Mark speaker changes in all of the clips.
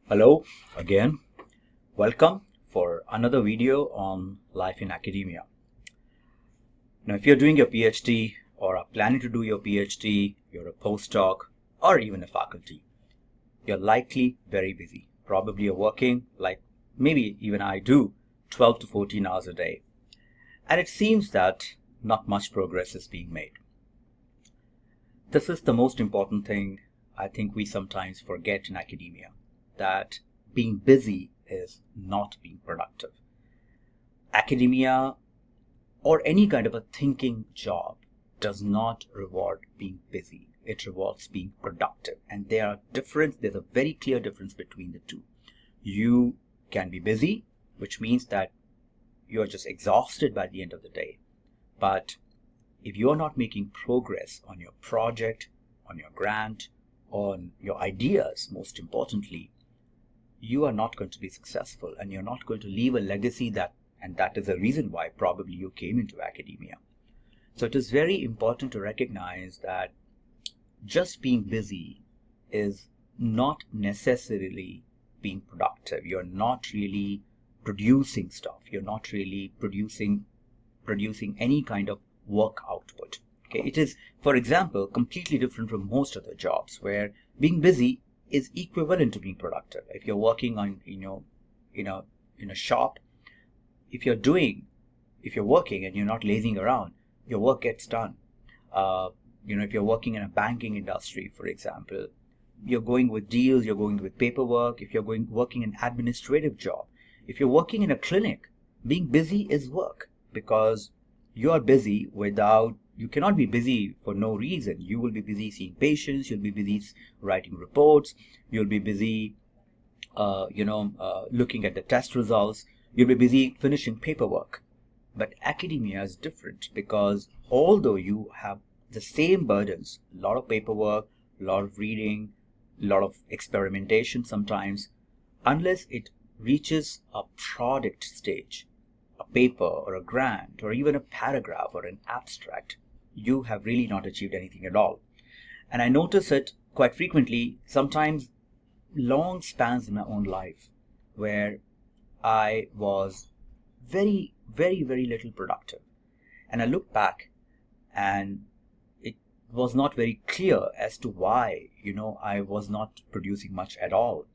Speaker 1: Hello again. Welcome for another video on life in academia. Now, if you're doing your PhD or are planning to do your PhD, you're a postdoc or even a faculty, you're likely very busy. Probably you're working like maybe even I do 12 to 14 hours a day. And it seems that not much progress is being made. This is the most important thing I think we sometimes forget in academia, that being busy is not being productive. Academia or any kind of a thinking job does not reward being busy. It rewards being productive. And there's a very clear difference between the two. You can be busy, which means that you're just exhausted by the end of the day. But if you're not making progress on your project, on your grant, on your ideas, most importantly, you are not going to be successful and you're not going to leave a legacy and that is the reason why probably you came into academia. So it is very important to recognize that just being busy is not necessarily being productive. You're not really producing stuff. You're not really producing any kind of work output. Okay, it is, for example, completely different from most other jobs where being busy is equivalent to being productive. If you're working on, in a shop, if you're working and you're not lazing around, your work gets done. If you're working in a banking industry, for example, you're going with deals, you're going with paperwork. If you're working an administrative job, if you're working in a clinic, being busy is work because you are busy you cannot be busy for no reason. You will be busy seeing patients, you'll be busy writing reports, you'll be busy, looking at the test results, you'll be busy finishing paperwork. But academia is different because although you have the same burdens, a lot of paperwork, a lot of reading, a lot of experimentation sometimes, unless it reaches a product stage, a paper or a grant or even a paragraph or an abstract, you have really not achieved anything at all. And I notice it quite frequently, sometimes long spans in my own life where I was very, very, very little productive. And I look back and it was not very clear as to why, I was not producing much at all.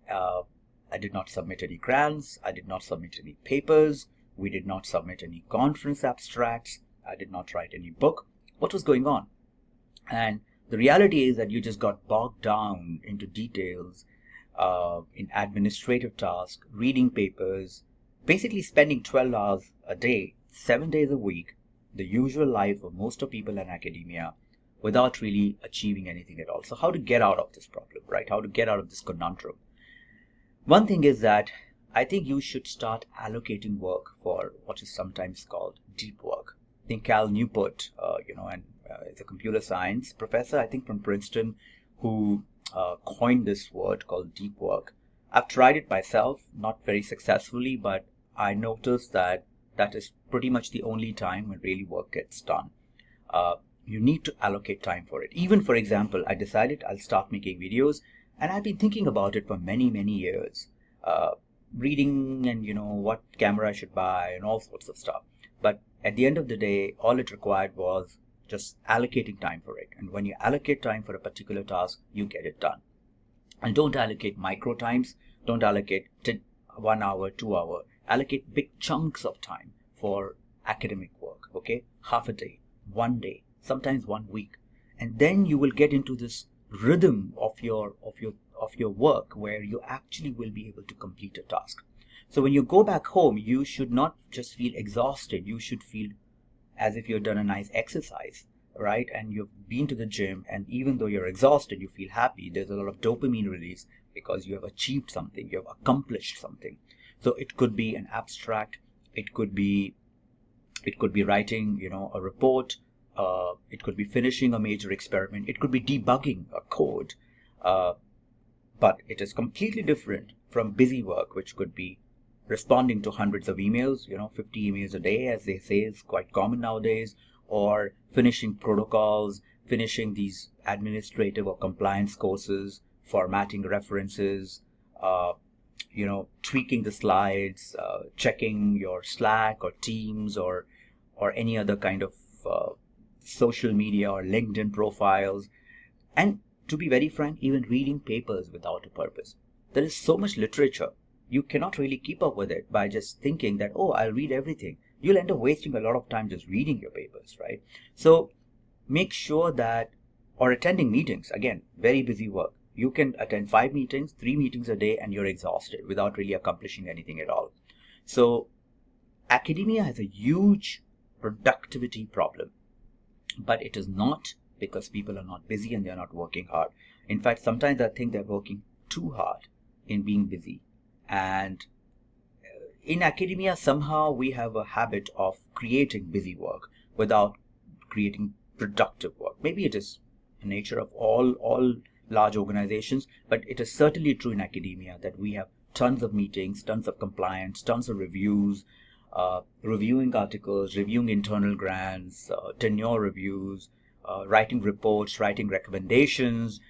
Speaker 1: I did not submit any grants. I did not submit any papers. We did not submit any conference abstracts. I did not write any book. What was going on? And the reality is that you just got bogged down into details, in administrative tasks, reading papers, basically spending 12 hours a day, 7 days a week, the usual life of most of people in academia, without really achieving anything at all. So how to get out of this problem, right? How to get out of this conundrum? One thing is that I think you should start allocating work for what is sometimes called deep work. I think Cal Newport, is a computer science professor, I think from Princeton, who coined this word called deep work. I've tried it myself, not very successfully, but I noticed that is pretty much the only time when really work gets done. You need to allocate time for it. Even, for example, I decided I'll start making videos, and I've been thinking about it for many, many years, reading and, what camera I should buy and all sorts of stuff. But at the end of the day, all it required was just allocating time for it. And when you allocate time for a particular task, you get it done. And don't allocate micro times. Don't allocate 1 hour, 2 hour. Allocate big chunks of time for academic work, okay? Half a day, 1 day, sometimes 1 week. And then you will get into this rhythm of your work where you actually will be able to complete a task. So when you go back home, you should not just feel exhausted. You should feel as if you've done a nice exercise, right? And you've been to the gym, and even though you're exhausted, you feel happy. There's a lot of dopamine release because you have achieved something, you have accomplished something. So it could be an abstract, it could be writing, a report, it could be finishing a major experiment, it could be debugging a code, but it is completely different from busy work, which could be responding to hundreds of emails, 50 emails a day, as they say, is quite common nowadays, or finishing protocols, finishing these administrative or compliance courses, formatting references, uh, tweaking the slides, checking your Slack or Teams or any other kind of uh, social media or LinkedIn profiles, and to be very frank, even reading papers without a purpose. There is so much literature. You cannot really keep up with it by just thinking that, oh, I'll read everything. You'll end up wasting a lot of time just reading your papers, right? So make sure that, or attending meetings, again, very busy work. You can attend 5 meetings, 3 meetings a day, and you're exhausted without really accomplishing anything at all. So academia has a huge productivity problem, but it is not because people are not busy and they're not working hard. In fact, sometimes I think they're working too hard in being busy. And in academia, somehow we have a habit of creating busy work without creating productive work. Maybe it is the nature of all large organizations, but it is certainly true in academia that we have tons of meetings, tons of compliance, tons of reviews, reviewing articles, reviewing internal grants, tenure reviews, writing reports, writing recommendations,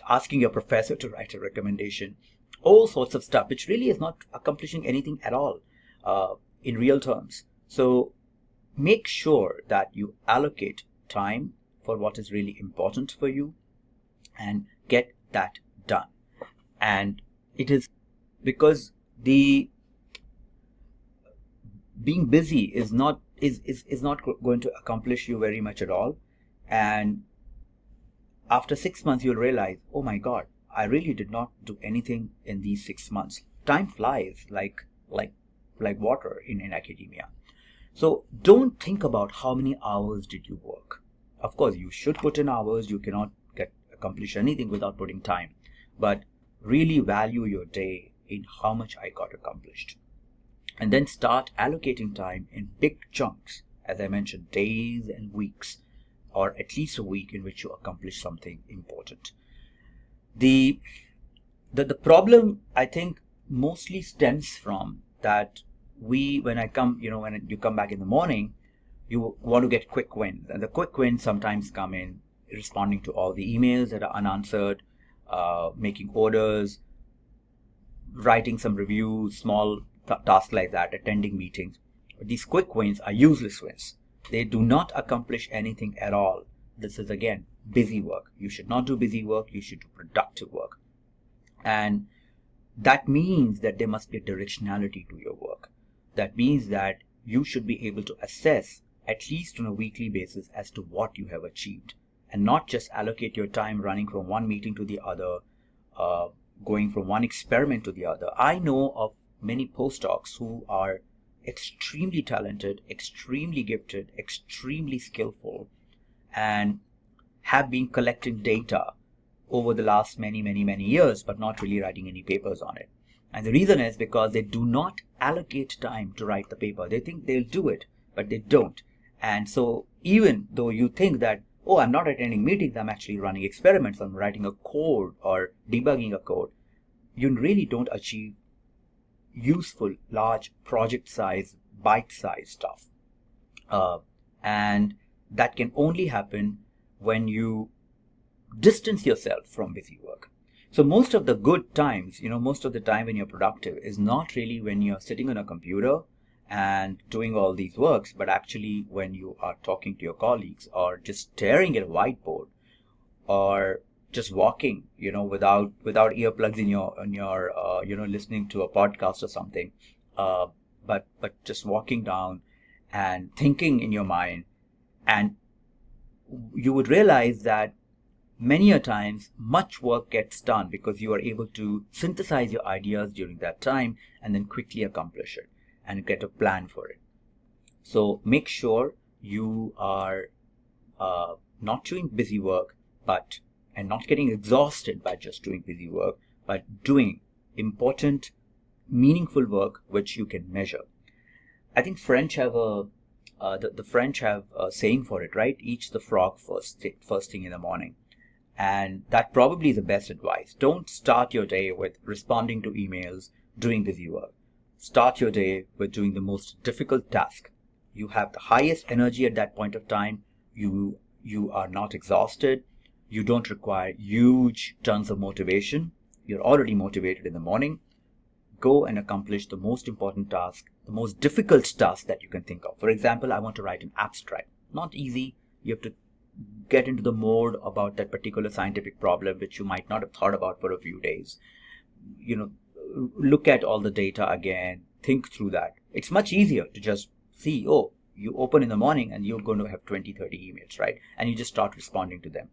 Speaker 1: asking your professor to write a recommendation, all sorts of stuff, which really is not accomplishing anything at all in real terms. So make sure that you allocate time for what is really important for you and get that done. And it is because the being busy is not going to accomplish you very much at all. And after 6 months you'll realize, oh my god, I really did not do anything in these 6 months. Time flies like water in academia. So don't think about how many hours did you work. Of course, you should put in hours. You cannot accomplish anything without putting time. But really value your day in how much I got accomplished. And then start allocating time in big chunks, as I mentioned, days and weeks, or at least a week in which you accomplish something important. The problem, I think, mostly stems from that when you come back in the morning, you want to get quick wins. And the quick wins sometimes come in responding to all the emails that are unanswered, making orders, writing some reviews, small tasks like that, attending meetings. But these quick wins are useless wins. They do not accomplish anything at all. This is, again, busy work. You should not do busy work. You should do productive work. And that means that there must be a directionality to your work. That means that you should be able to assess, at least on a weekly basis, as to what you have achieved, and not just allocate your time running from one meeting to the other, going from one experiment to the other. I know of many postdocs who are extremely talented, extremely gifted, extremely skillful, and have been collecting data over the last many years, but not really writing any papers on it. And the reason is because they do not allocate time to write the paper. They think they'll do it, but they don't. And so even though you think that, oh, I'm not attending meetings, I'm actually running experiments, I'm writing a code or debugging a code, you really don't achieve useful, large, project size, bite size stuff. And that can only happen when you distance yourself from busy work. So most of the good times, most of the time when you're productive is not really when you're sitting on a computer and doing all these works, but actually when you are talking to your colleagues or just staring at a whiteboard or just walking, without earplugs in your listening to a podcast or something, but just walking down and thinking in your mind. And you would realize that many a times much work gets done because you are able to synthesize your ideas during that time and then quickly accomplish it and get a plan for it. So make sure you are not doing busy work, and not getting exhausted by just doing busy work, but doing important, meaningful work which you can measure. I think French have the French have a saying for it, right? Eat the frog first thing in the morning. And that probably is the best advice. Don't start your day with responding to emails, doing busy work. Start your day with doing the most difficult task. You have the highest energy at that point of time. You are not exhausted. You don't require huge tons of motivation. you're already motivated in the morning, go and accomplish the most important task, the most difficult task that you can think of. For example, I want to write an abstract. Not easy. You have to get into the mode about that particular scientific problem, which you might not have thought about for a few days. Look at all the data again, think through that. It's much easier to just see, oh, you open in the morning and you're going to have 20, 30 emails, right? And you just start responding to them.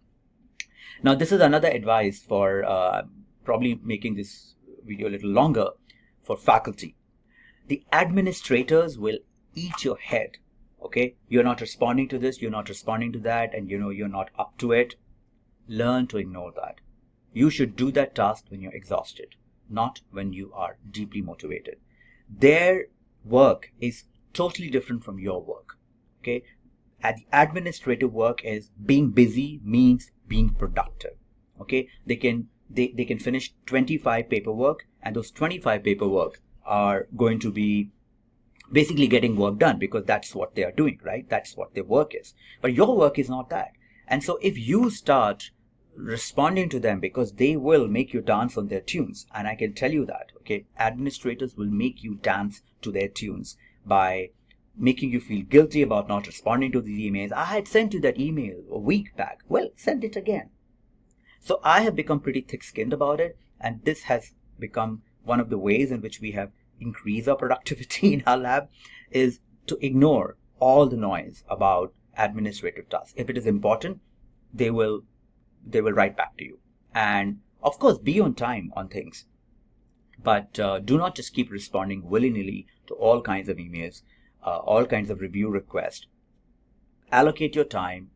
Speaker 1: Now, this is another advice for probably making this video a little longer for faculty. The administrators will eat your head. Okay, you're not responding to this, you're not responding to that, and you're not up to it. Learn to ignore that. You should do that task when you're exhausted, not when you are deeply motivated. Their work is totally different from your work. Okay, the administrative work is being busy means being productive. Okay, they can finish 25 paperwork, and those 25 paperwork are going to be basically getting work done because that's what they are doing, right? That's what their work is. But your work is not that. And so if you start responding to them, because they will make you dance on their tunes, and I can tell you that, okay, administrators will make you dance to their tunes by making you feel guilty about not responding to these emails. I had sent you that email a week back. Well, send it again. So I have become pretty thick-skinned about it, and this has become one of the ways in which we have increased our productivity in our lab, is to ignore all the noise about administrative tasks. If it is important, they will write back to you. And of course, be on time on things. But do not just keep responding willy-nilly to all kinds of emails, all kinds of review requests. Allocate your time,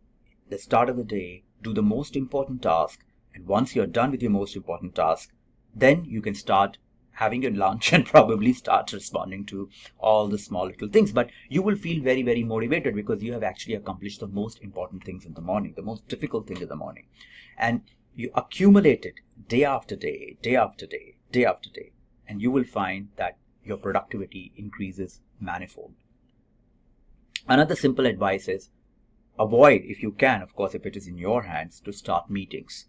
Speaker 1: the start of the day, do the most important task, and once you're done with your most important task, then you can start having your lunch and probably start responding to all the small little things. But you will feel very, very motivated because you have actually accomplished the most important things in the morning, the most difficult thing in the morning. And you accumulate it day after day, day after day, day after day, and you will find that your productivity increases manifold. Another simple advice is avoid, if you can, of course, if it is in your hands, to start meetings,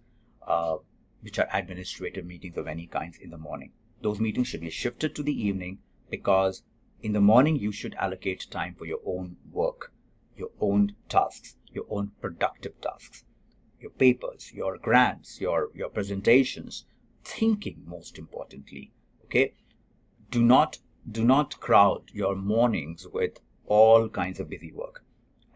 Speaker 1: which are administrative meetings of any kinds in the morning. Those meetings should be shifted to the evening, because in the morning you should allocate time for your own work, your own tasks, your own productive tasks, your papers, your grants, your presentations, thinking most importantly. Okay, do not crowd your mornings with all kinds of busy work.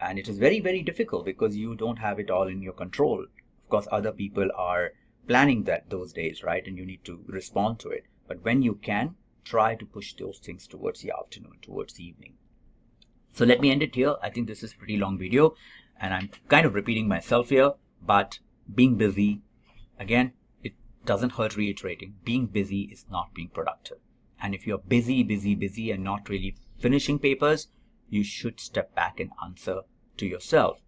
Speaker 1: And it is very, very difficult because you don't have it all in your control. Of course, other people are planning those days, right? And you need to respond to it. But when you can, try to push those things towards the afternoon, towards the evening. So let me end it here. I think this is a pretty long video and I'm kind of repeating myself here, but being busy, again, it doesn't hurt reiterating. Being busy is not being productive. And if you're busy and not really finishing papers, you should step back and answer to yourself,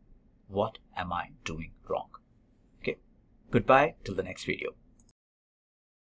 Speaker 1: what am I doing wrong? Okay, goodbye till the next video.